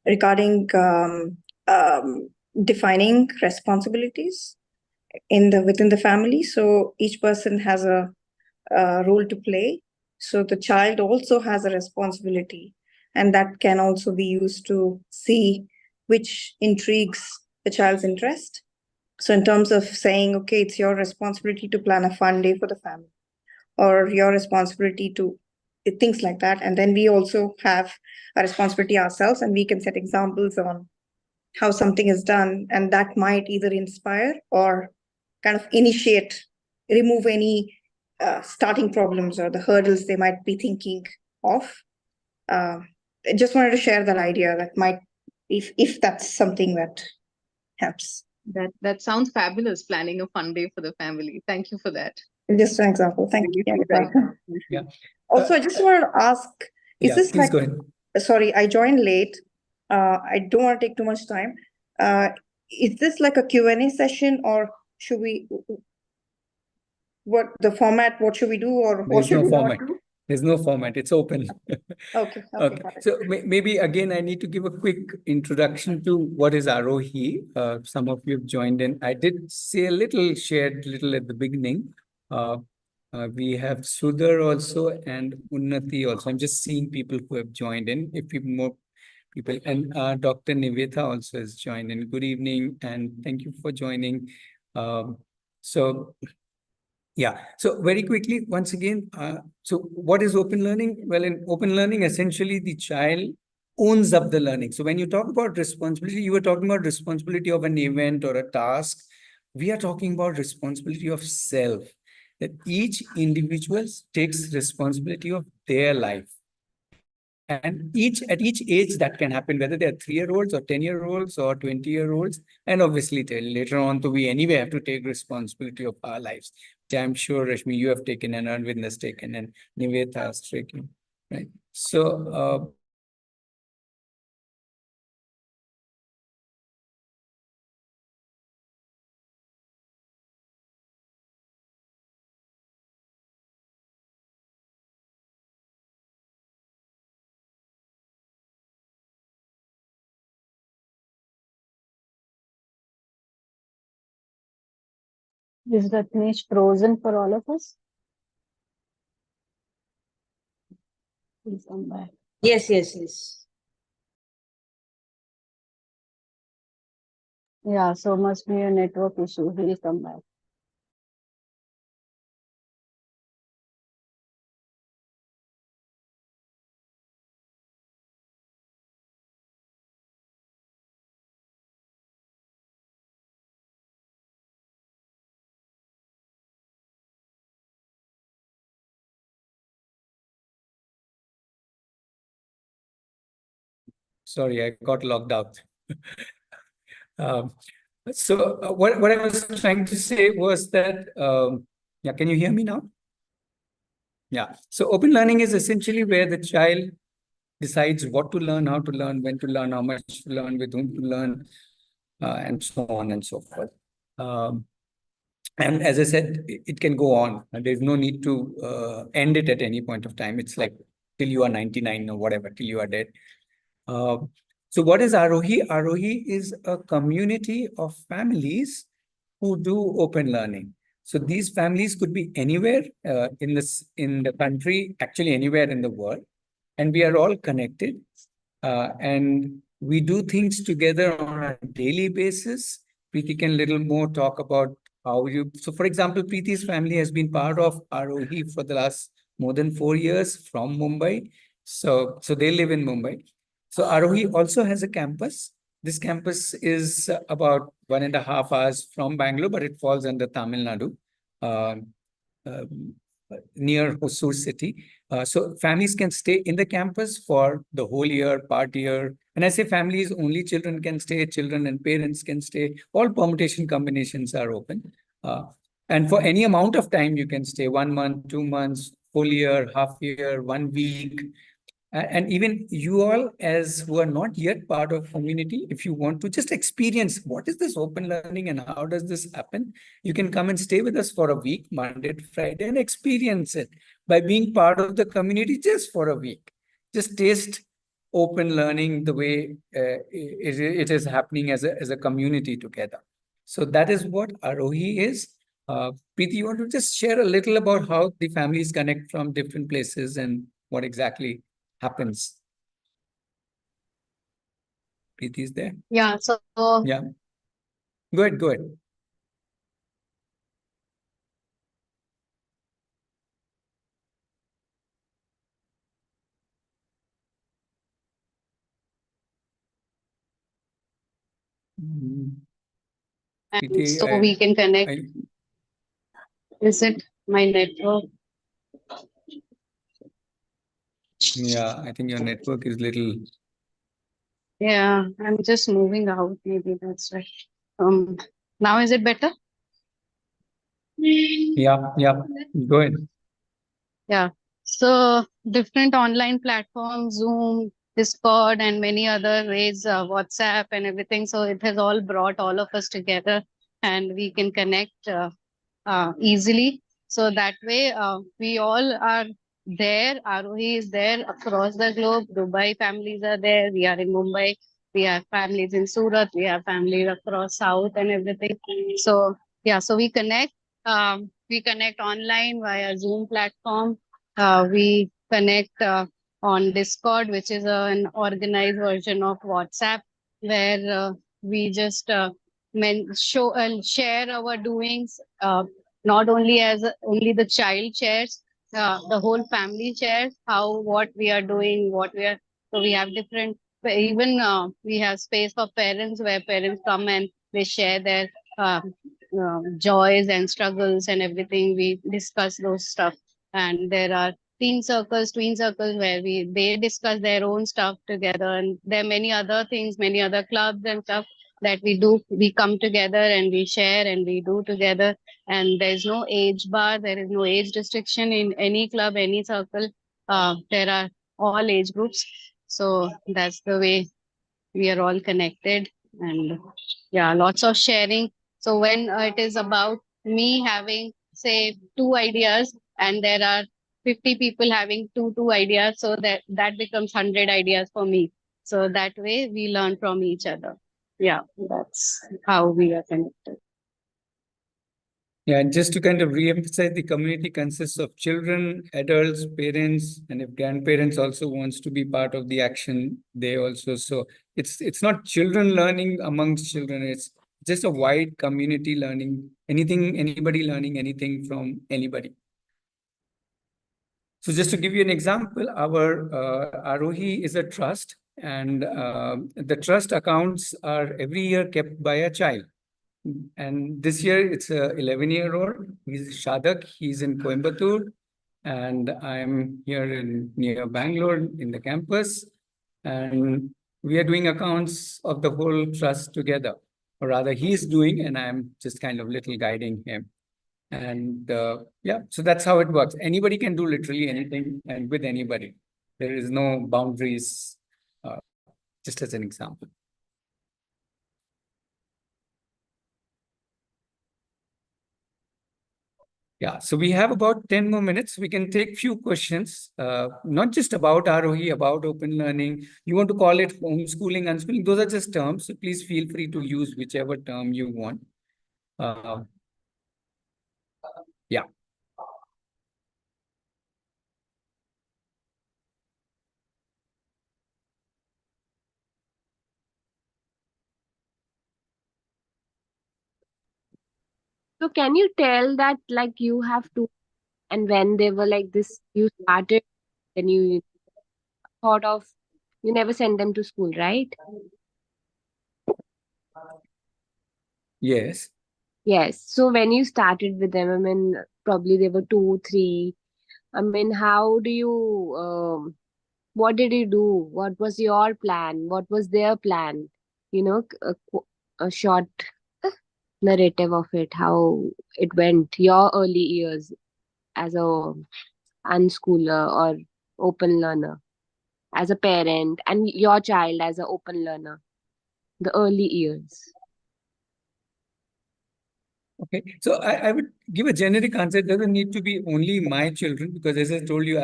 regarding defining responsibilities within the family. So each person has a role to play. So the child also has a responsibility, and that can also be used to see which intrigues the child's interest. So in terms of saying, okay, it's your responsibility to plan a fun day for the family, or your responsibility to things like that. And then we also have a responsibility ourselves, and we can set examples on how something is done, and that might either inspire or kind of remove any starting problems or the hurdles they might be thinking of. I just wanted to share that idea that might, if that's something that helps. That sounds fabulous, planning a fun day for the family. Thank you for that. Just an example. Thank you. Really Yeah, feedback. Yeah. Also, I just wanted to ask, is Yeah, this please like, go ahead. sorry, I joined late. I don't want to take too much time. Is this like a Q&A session, or should we, what the format, what should we do, or what There's should no we not format. do? There's no format. It's open. Okay, Okay. got it. So maybe again, I need to give a quick introduction to what is Aarohi. Some of you have joined in. I did say shared little at the beginning. We have Sudhar also and Unnati also. I'm just seeing people who have joined in. If you more people, and Dr. Nivetha also has joined in. Good evening, and thank you for joining. So yeah. So very quickly, once again, so what is open learning? Well, in open learning, essentially the child owns up the learning. So when you talk about responsibility, you were talking about responsibility of an event or a task. We are talking about responsibility of self, that each individual takes responsibility of their life. And at each age that can happen, whether they're 3-year-olds or 10-year-olds or 20-year-olds, and obviously later on to we anyway have to take responsibility of our lives, which I'm sure Rashmi you have taken and Arvind has taken and Nivetha has taken, right? So Is Ratnesh frozen for all of us? Please come back. Yes. Yeah, so must be a network issue. He'll come back. Sorry, I got logged out. What I was trying to say was that, yeah, can you hear me now? Yeah. So open learning is essentially where the child decides what to learn, how to learn, when to learn, how much to learn, with whom to learn, and so on and so forth. And as I said, it can go on. There's no need to end it at any point of time. It's like till you are 99 or whatever, till you are dead. Uh, so what is Aarohi? Aarohi is a community of families who do open learning. So these families could be anywhere in the country, actually anywhere in the world, and we are all connected. And we do things together on a daily basis. Preeti can little more talk about how you. So, for example, Preeti's family has been part of Aarohi for the last more than 4 years from Mumbai. So they live in Mumbai. So Aarohi also has a campus. This campus is about 1.5 hours from Bangalore, but it falls under Tamil Nadu, um, um, near Hosur city. So families can stay in the campus for the whole year, part year. And I say families, only children can stay, children and parents can stay. All permutation combinations are open. And for any amount of time, you can stay 1 month, 2 months, full year, half year, 1 week. And even you all, as who are not yet part of community, if you want to just experience what is this open learning and how does this happen, you can come and stay with us for a week, Monday to Friday, and experience it by being part of the community just for a week. Just taste open learning the way it is happening as a community together. So that is what Aarohi is. Preeti, you want to just share a little about how the families connect from different places and what exactly happens? Preeti is there? Yeah, so Yeah. Go ahead, go ahead. and Preeti, so we can connect. I, Is it my network? yeah, I think your network is little. Yeah, I'm just moving out. Maybe that's right. Now is it better? Yeah, yeah. Go ahead. Yeah. So different online platforms, Zoom, Discord, and many other ways, WhatsApp and everything. So it has all brought all of us together, and we can connect easily. So that way, we all are there. Aarohi is there across the globe. Dubai families are there. We are in Mumbai. We have families in Surat. We have families across South and everything. So yeah, so we connect. We connect online via Zoom platform. We connect on Discord, which is an organized version of WhatsApp, where we just show and share our doings. Not only only the child shares, the whole family shares how what we are doing, what we are. So we have different. Even we have space for parents where parents come and they share their joys and struggles and everything. We discuss those stuff, and there are teen circles, tween circles where they discuss their own stuff together, and there are many other things, many other clubs and stuff that we do. We come together and we share and we do together, and there's no age bar, there is no age restriction in any club, any circle. There are all age groups, so that's the way we are all connected. And yeah, lots of sharing. So when it is about me having say two ideas and there are 50 people having two ideas, so that becomes 100 ideas for me. So that way we learn from each other. Yeah, that's how we are connected. Yeah, and just to kind of re-emphasize, the community consists of children, adults, parents, and if grandparents also wants to be part of the action, they also. So it's not children learning amongst children, it's just a wide community learning, anybody learning anything from anybody. So just to give you an example, our Aarohi is a trust, and the trust accounts are every year kept by a child. And this year it's a 11-year-old. He's Shadak. He's in Coimbatore, and I'm here near Bangalore in the campus. And we are doing accounts of the whole trust together, or rather, he's doing, and I'm just kind of little guiding him. And yeah, so that's how it works. Anybody can do literally anything and with anybody. There is no boundaries, just as an example. Yeah, so we have about 10 more minutes. We can take few questions, not just about Aarohi, about open learning. You want to call it homeschooling, unschooling, those are just terms. So please feel free to use whichever term you want. Yeah. So can you tell that like you have to, and when they were like this, you started, then you thought of, you never sent them to school, right? Yes. Yes. So when you started with them, I mean, probably they were 2, 3. I mean, how do you, what did you do? What was your plan? What was their plan? You know, a short narrative of it, how it went, your early years as a unschooler or open learner, as a parent, and your child as an open learner, the early years. Okay, so I would give a generic answer. It doesn't need to be only my children, because as I told you,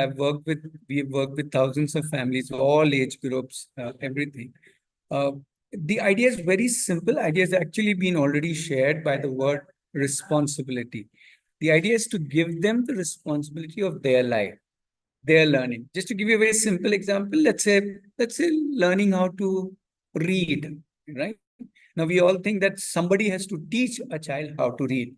we've worked with thousands of families, all age groups, everything. Uh, the idea is very simple. Idea has actually been already shared by the word responsibility. The idea is to give them the responsibility of their life, their learning. Just to give you a very simple example, let's say learning how to read, right? Now, we all think that somebody has to teach a child how to read.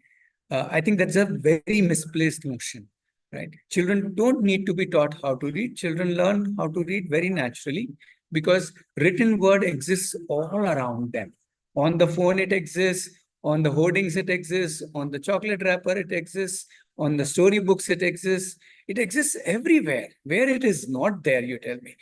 I think that's a very misplaced notion, right? Children don't need to be taught how to read. Children learn how to read very naturally because written word exists all around them. On the phone, it exists. On the hoardings, it exists. On the chocolate wrapper, it exists. On the storybooks, it exists. It exists everywhere. Where it is not there, you tell me.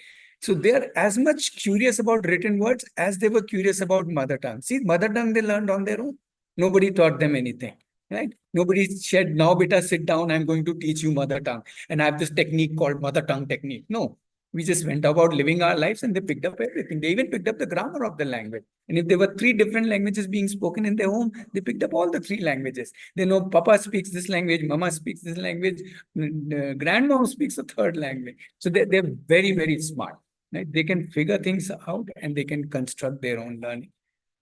So they're as much curious about written words as they were curious about mother tongue. See, mother tongue they learned on their own. Nobody taught them anything, right? Nobody said, now beta, sit down, I'm going to teach you mother tongue. And I have this technique called mother tongue technique. No, we just went about living our lives and they picked up everything. They even picked up the grammar of the language. And if there were 3 different languages being spoken in their home, they picked up all the 3 languages. They know Papa speaks this language, Mama speaks this language, grandmom speaks a 3rd language. So they're very, very smart. Right? They can figure things out and they can construct their own learning.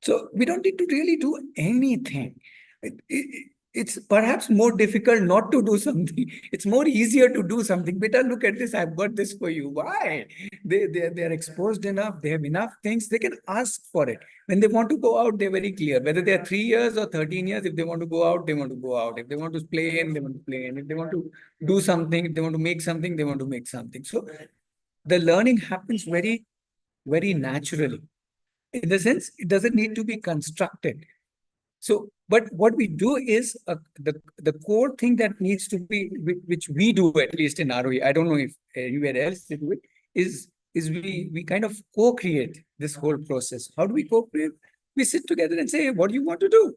So we don't need to really do anything. It's perhaps more difficult not to do something. It's more easier to do something. Beta, look at this. I've got this for you. Why? They're exposed enough. They have enough things. They can ask for it. When they want to go out, they're very clear. Whether they're 3 years or 13 years, if they want to go out, they want to go out. If they want to play in, they want to play in. If they want to do something, if they want to make something, they want to make something. So the learning happens very, very naturally. In the sense, it doesn't need to be constructed. So, but what we do is the core thing that needs to be, which we do at least in Aarohi, I don't know if anywhere else they do it, is we kind of co-create this whole process. How do we co-create? We sit together and say, hey, what do you want to do?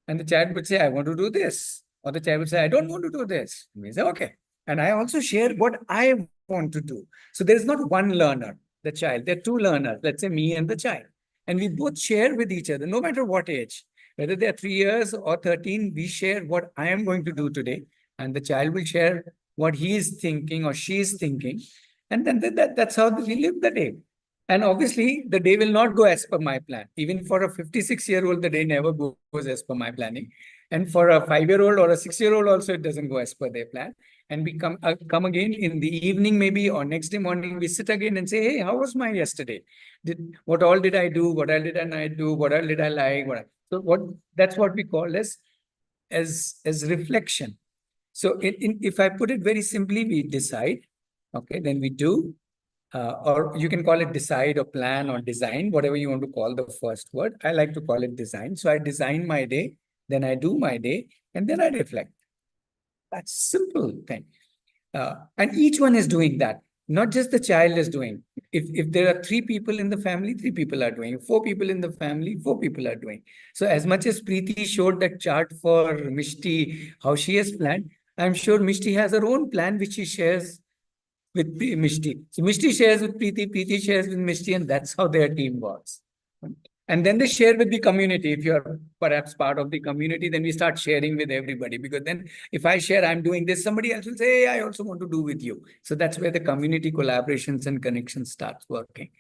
And the child would say, I want to do this. Or the child would say, I don't want to do this. And we say, okay. And I also share what I want to do. So there is not one learner, the child. There are 2 learners, let's say me and the child. And we both share with each other, no matter what age. Whether they're 3 years or 13, we share what I am going to do today. And the child will share what he is thinking or she is thinking. And then that's how we live the day. And obviously, the day will not go as per my plan. Even for a 56-year-old, the day never goes as per my planning. And for a 5-year-old or a 6-year-old also, it doesn't go as per their plan. And we come again in the evening, maybe, or next day morning, we sit again and say, hey, how was mine yesterday? What all did I do? What all did I not do? What all did I like? That's what we call as reflection. So if I put it very simply, we decide, okay, then we do, or you can call it decide or plan or design, whatever you want to call the first word. I like to call it design. So I design my day, then I do my day, and then I reflect. That's simple thing. And each one is doing that. Not just the child is doing. If there are 3 people in the family, 3 people are doing. 4 people in the family, 4 people are doing. So as much as Preeti showed that chart for Mishti, how she has planned, I'm sure Mishti has her own plan, which she shares with Mishti. So Mishti shares with Preeti, Preeti shares with Mishti, and that's how their team works. And then they share with the community. If you're perhaps part of the community, then we start sharing with everybody. Because then if I share, I'm doing this, somebody else will say, hey, I also want to do with you. So that's where the community collaborations and connections starts working.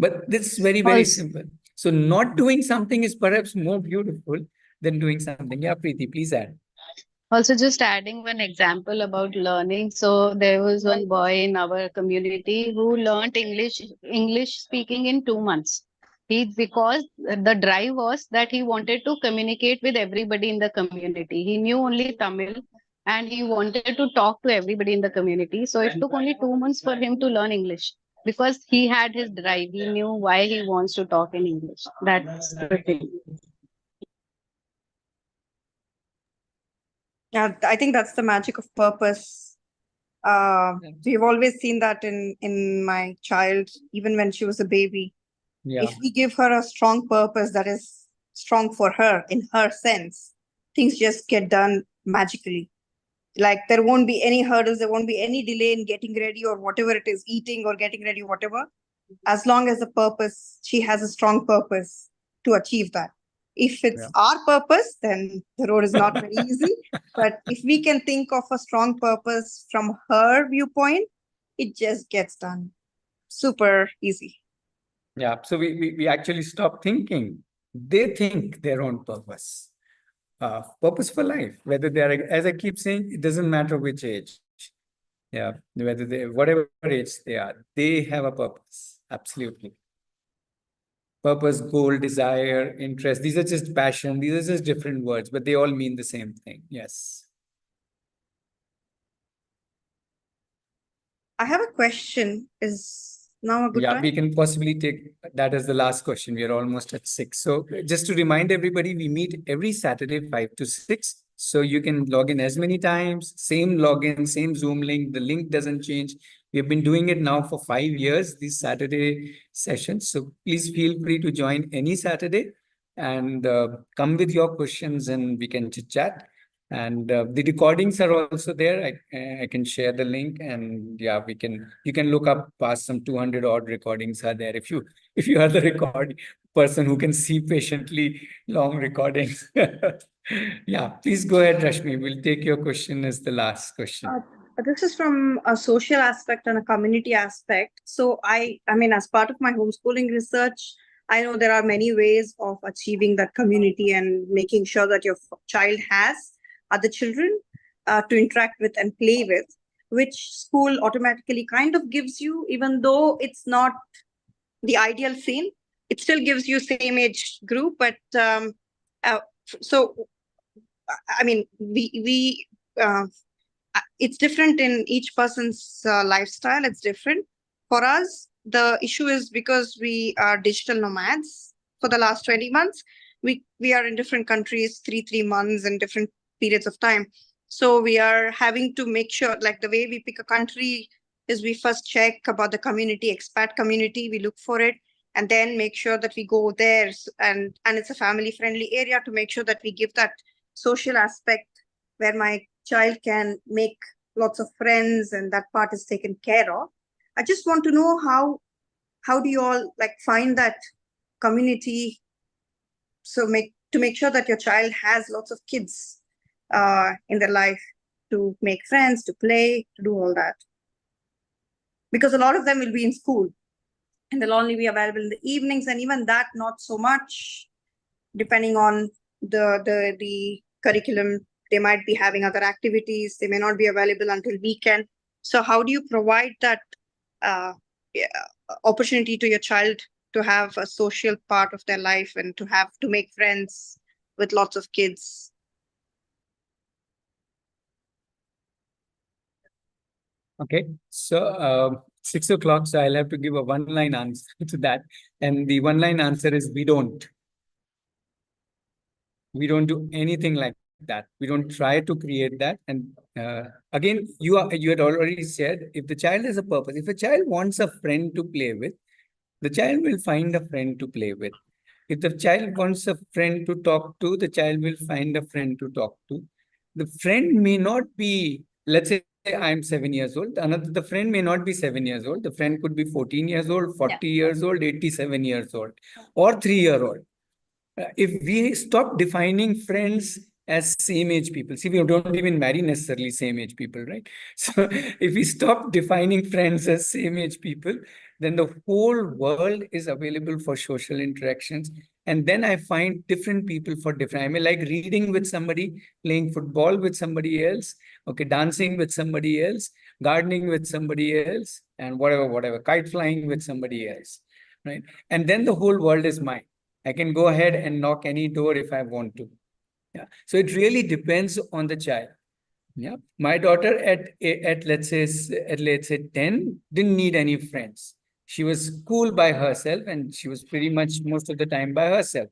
But this is very, very simple. So not doing something is perhaps more beautiful than doing something. Yeah, Preeti, please add. Also, just adding one example about learning. So there was one boy in our community who learned English speaking in 2 months. Because the drive was that he wanted to communicate with everybody in the community. He knew only Tamil and he wanted to talk to everybody in the community. So it took only 2 months for him to learn English because he had his drive. He knew why he wants to talk in English. That's the thing. Yeah, I think that's the magic of purpose. We've always seen that in my child, even when she was a baby. Yeah. If we give her a strong purpose that is strong for her, in her sense, things just get done magically. Like there won't be any hurdles, there won't be any delay in getting ready or whatever it is, eating or getting ready, whatever. As long as the purpose, she has a strong purpose to achieve that. If it's our purpose, then the road is not very easy. But if we can think of a strong purpose from her viewpoint, it just gets done super easy. Yeah. So we actually stop thinking. They think their own purpose. Purpose for life, whether they are, as I keep saying, it doesn't matter which age. Yeah. Whether whatever age they have a purpose. Absolutely. Purpose, goal, desire, interest. These are just passion. These are just different words, but they all mean the same thing. Yes. I have a question. Is now a good time? We can possibly take that as the last question. We are almost at 6. So just to remind everybody, we meet every Saturday, 5 to 6. So you can log in as many times, same login, same Zoom link. The link doesn't change. We have been doing it now for 5 years, these Saturday sessions. So please feel free to join any Saturday and come with your questions and we can chit chat. And the recordings are also there. I can share the link, and yeah, you can look up past some 200 odd recordings are there. If you are the record person who can see patiently long recordings. Yeah, please go ahead, Rashmi. We'll take your question as the last question. This is from a social aspect and a community aspect. So I mean, as part of my homeschooling research, I know there are many ways of achieving that community and making sure that your child has other children to interact with and play with, which school automatically kind of gives you, even though it's not the ideal scene, it still gives you same age group. But so, I mean, it's different in each person's lifestyle. It's different. For us, the issue is because we are digital nomads for the last 20 months. We are in different countries, 3 months and different periods of time. So we are having to make sure, like the way we pick a country is we first check about the community, expat community, we look for it, and then make sure that we go there and it's a family friendly area to make sure that we give that social aspect where my child can make lots of friends and that part is taken care of. I just want to know how do you all like find that community to make sure that your child has lots of kids in their life to make friends, to play, to do all that. Because a lot of them will be in school. and they'll only be available in the evenings, and even that not so much, depending on the curriculum. They might be having other activities. They may not be available until weekend. So how do you provide that yeah, opportunity to your child to have a social part of their life and to have to make friends with lots of kids? Okay, so 6 o'clock, so I'll have to give a one-line answer to that. And the one-line answer is we don't. We don't do anything like that. We don't try to create that. And again, you had already said, if the child has a purpose, if a child wants a friend to play with, the child will find a friend to play with. If the child wants a friend to talk to, the child will find a friend to talk to. The friend may not be, let's say I'm 7 years old. The friend may not be 7 years old. The friend could be 14 years old, 40 years old, 87 years old, or 3-year-old. If we stop defining friends as same age people, see, we don't even marry necessarily same age people, right? So if we stop defining friends as same age people, then the whole world is available for social interactions. And then I find different people for different. I mean, like reading with somebody, playing football with somebody else, okay, dancing with somebody else, gardening with somebody else, and whatever, kite flying with somebody else, right? And then the whole world is mine. I can go ahead and knock any door if I want to. Yeah. So it really depends on the child. Yeah. My daughter at let's say 10 didn't need any friends. She was cool by herself and she was pretty much most of the time by herself.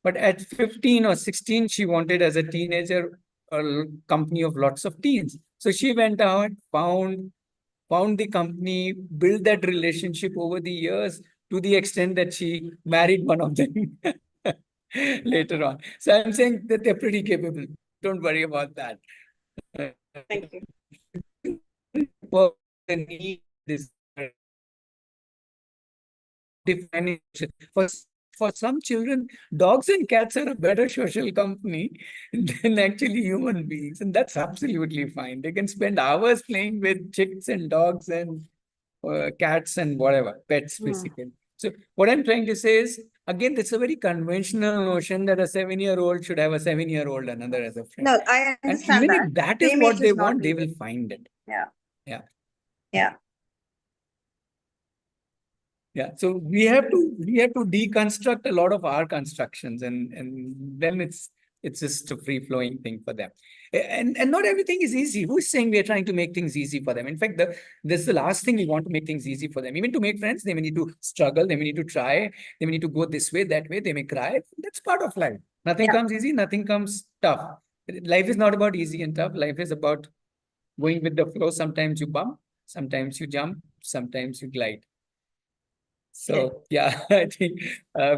But at 15 or 16, she wanted as a teenager a company of lots of teens. So she went out, found the company, built that relationship over the years to the extent that she married one of them later on. So I'm saying that they're pretty capable. Don't worry about that. Thank you. For the need this defining for some children, dogs and cats are a better social company than actually human beings, and that's absolutely fine. They can spend hours playing with chicks and dogs and cats and whatever, pets basically. So what I'm trying to say is, again, it's a very conventional notion that a 7-year-old should have a 7-year-old another as a friend. No, I And understand even that. if that is Same what age they is not want, they needed. will find it. Yeah. Yeah. Yeah. Yeah. So we have to deconstruct a lot of our constructions, and then it's just a free flowing thing for them. And not everything is easy. Who's saying we are trying to make things easy for them? In fact, this is the last thing we want, to make things easy for them. Even to make friends, they may need to struggle, they may need to try, they may need to go this way, that way, they may cry. That's part of life. Nothing comes easy, nothing comes tough. Life is not about easy and tough. Life is about going with the flow. Sometimes you bump, sometimes you jump, sometimes you glide. So yeah, I think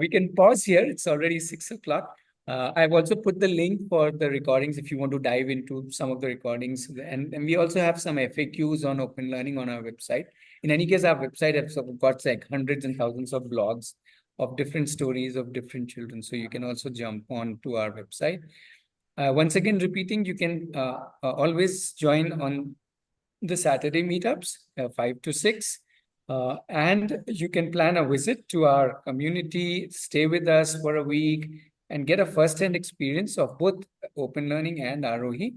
we can pause here. It's already 6 o'clock. I've also put the link for the recordings if you want to dive into some of the recordings. And we also have some FAQs on open learning on our website. In any case, our website has got like hundreds and thousands of blogs of different stories of different children. So you can also jump on to our website. Once again, repeating, you can always join on the Saturday meetups, 5 to 6. And you can plan a visit to our community, stay with us for a week, and get a first-hand experience of both open learning and Aarohi.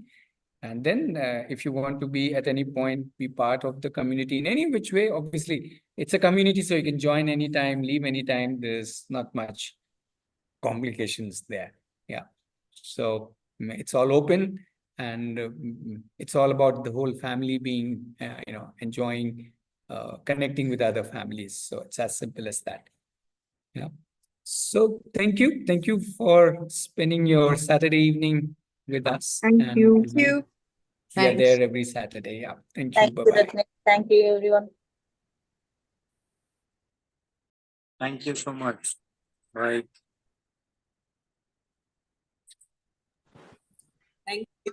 And then if you want to be at any point, be part of the community in any which way, obviously, it's a community, so you can join anytime, leave anytime. There's not much complications there. Yeah. So it's all open, and it's all about the whole family being, enjoying, connecting with other families. So it's as simple as that. Yeah. So thank you for spending your Saturday evening with us. Thank you. Thank you. We are Thanks. there every Saturday. Yeah. Thank you. Thank you, Bye-bye. Ratna. Thank you, everyone. Thank you so much. Bye. Thank you.